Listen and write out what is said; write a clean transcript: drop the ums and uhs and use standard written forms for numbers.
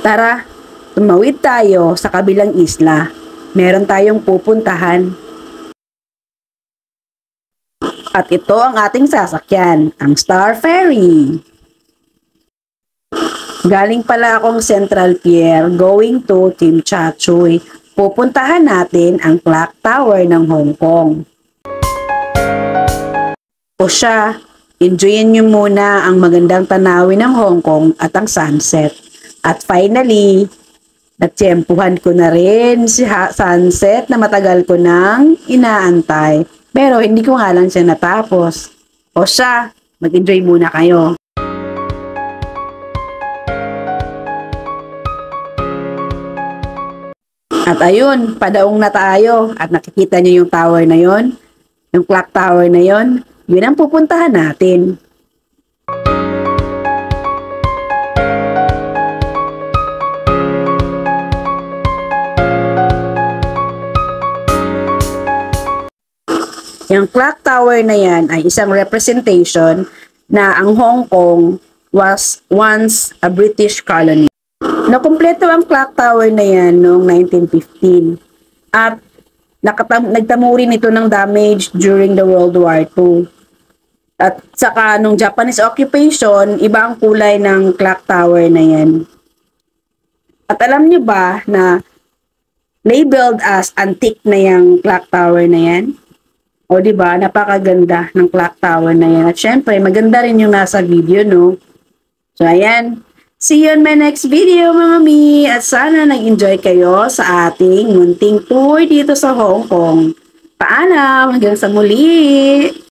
Tara, tumawid tayo sa kabilang isla. Meron tayong pupuntahan. At ito ang ating sasakyan, ang Star Ferry. Galing pala akong Central Pier going to Team Chachoy. Pupuntahan natin ang Clock Tower ng Hong Kong. O siya, enjoyin nyo muna ang magandang tanawin ng Hong Kong at ang sunset. At finally, natsyempuhan ko na rin si sunset na matagal ko nang inaantay. Pero hindi ko nga lang siya natapos. O siya, mag-enjoy muna kayo. At ayun, padaong na tayo at nakikita nyo yung tower na yon, yung clock tower na yon, yun ang pupuntahan natin. Yung clock tower na yan ay isang representation na ang Hong Kong was once a British colony. Nakumpleto ang clock tower na yan noong 1915 at nagtamo rin ito ng damage during the World War II. At saka nung Japanese occupation, iba ang kulay ng clock tower na yan. At alam nyo ba na labeled as antique na yung clock tower na yan? O diba, napakaganda ng clock tower na yan. At syempre, maganda rin yung nasa video, no? So, ayan. See you on my next video, mga mi. At sana nag-enjoy kayo sa ating munting tour dito sa Hong Kong. Paalam, hanggang sa muli!